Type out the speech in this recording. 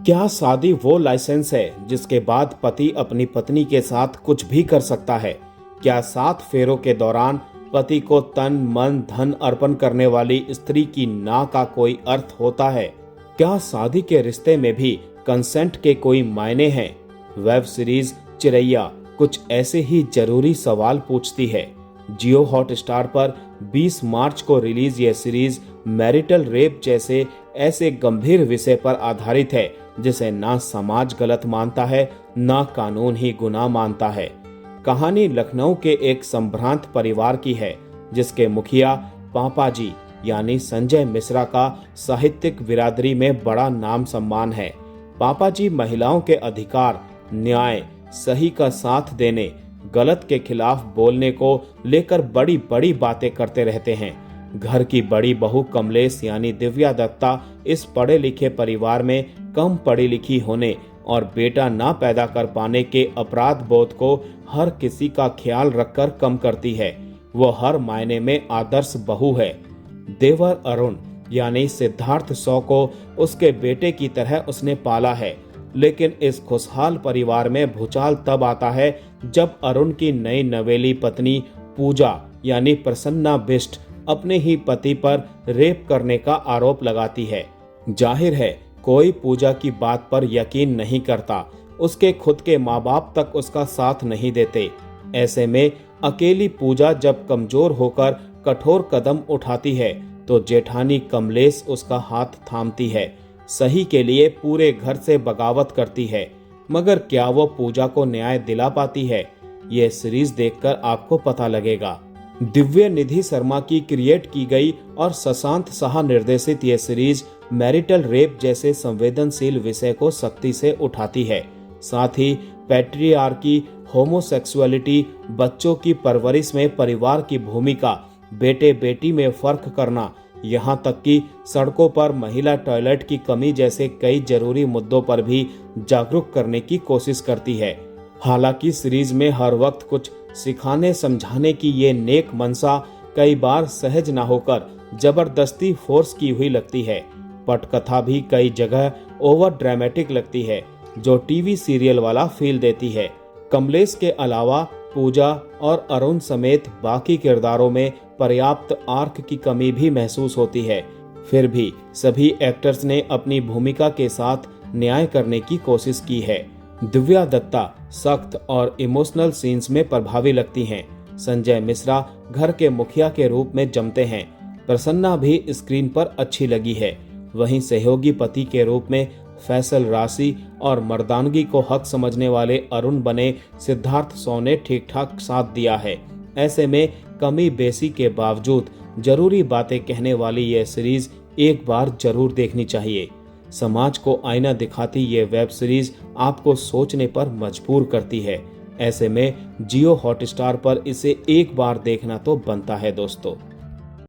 क्या शादी वो लाइसेंस है जिसके बाद पति अपनी पत्नी के साथ कुछ भी कर सकता है? क्या 7 फेरों के दौरान पति को तन मन धन अर्पण करने वाली स्त्री की ना का कोई अर्थ होता है? क्या शादी के रिश्ते में भी कंसेंट के कोई मायने हैं? वेब सीरीज चिरैया कुछ ऐसे ही जरूरी सवाल पूछती है। जियो हॉटस्टार पर 20 मार्च को रिलीज यह सीरीज मैरिटल रेप जैसे ऐसे गंभीर विषय पर आधारित है जिसे ना समाज गलत मानता है ना कानून ही गुनाह मानता है। कहानी लखनऊ के एक संभ्रांत परिवार की है जिसके मुखिया पापा जी यानी संजय मिश्रा का साहित्यिक बिरादरी में बड़ा नाम सम्मान है। पापा जी महिलाओं के अधिकार, न्याय, सही का साथ देने, गलत के खिलाफ बोलने को लेकर बड़ी बड़ी बातें करते रहते हैं। घर की बड़ी बहू कमलेश यानी दिव्या दत्ता इस पढ़े लिखे परिवार में कम पढ़ी लिखी होने और बेटा ना पैदा कर पाने के अपराध बोध को हर किसी का ख्याल रखकर कम करती है। वो हर मायने में आदर्श बहू है। देवर अरुण यानी सिद्धार्थ सौ को उसके बेटे की तरह उसने पाला है, लेकिन इस खुशहाल परिवार में भूचाल तब आता है जब अरुण की नई नवेली पत्नी पूजा यानी प्रसन्ना बिष्ट अपने ही पति पर रेप करने का आरोप लगाती है। जाहिर है कोई पूजा की बात पर यकीन नहीं करता। उसके खुद के माँ बाप तक उसका साथ नहीं देते। ऐसे में अकेली पूजा जब कमजोर होकर कठोर कदम उठाती है तो जेठानी कमलेश उसका हाथ थामती है। सही के लिए पूरे घर से बगावत करती है। मगर क्या वो पूजा को न्याय दिला पाती है? ये सीरीज देखकर आपको पता लगेगा। दिव्य निधि शर्मा की क्रिएट की गई और शशांत साहा निर्देशित ये सीरीज मैरिटल रेप जैसे संवेदनशील विषय को सख्ती से उठाती है। साथ ही पैट्रियार्की, होमोसेक्सुअलिटी, बच्चों की परवरिश में परिवार की भूमिका, बेटे बेटी में फर्क करना, यहाँ तक कि सड़कों पर महिला टॉयलेट की कमी जैसे कई जरूरी मुद्दों पर भी जागरूक करने की कोशिश करती है। हालांकि सीरीज में हर वक्त कुछ सिखाने समझाने की ये नेक मनसा कई बार सहज ना होकर जबरदस्ती फोर्स की हुई लगती है। पटकथा भी कई जगह ओवर ड्रामेटिक लगती है जो टीवी सीरियल वाला फील देती है। कमलेश के अलावा पूजा और अरुण समेत बाकी किरदारों में पर्याप्त आर्क की कमी भी महसूस होती है। फिर भी सभी एक्टर्स ने अपनी भूमिका के साथ न्याय करने की कोशिश की है। दिव्या दत्ता सख्त और इमोशनल सीन्स में प्रभावी लगती हैं। संजय मिश्रा घर के मुखिया के रूप में जमते हैं। प्रसन्ना भी स्क्रीन पर अच्छी लगी है। वहीं सहयोगी पति के रूप में फैसल राशि और मर्दानगी को हक समझने वाले अरुण बने सिद्धार्थ सौ ने ठीक ठाक साथ दिया है। ऐसे में कमी बेसी के बावजूद जरूरी बातें कहने वाली यह सीरीज एक बार जरूर देखनी चाहिए। समाज को आईना दिखाती ये वेब सीरीज आपको सोचने पर मजबूर करती है। ऐसे में जियो हॉटस्टार पर इसे एक बार देखना तो बनता है दोस्तों।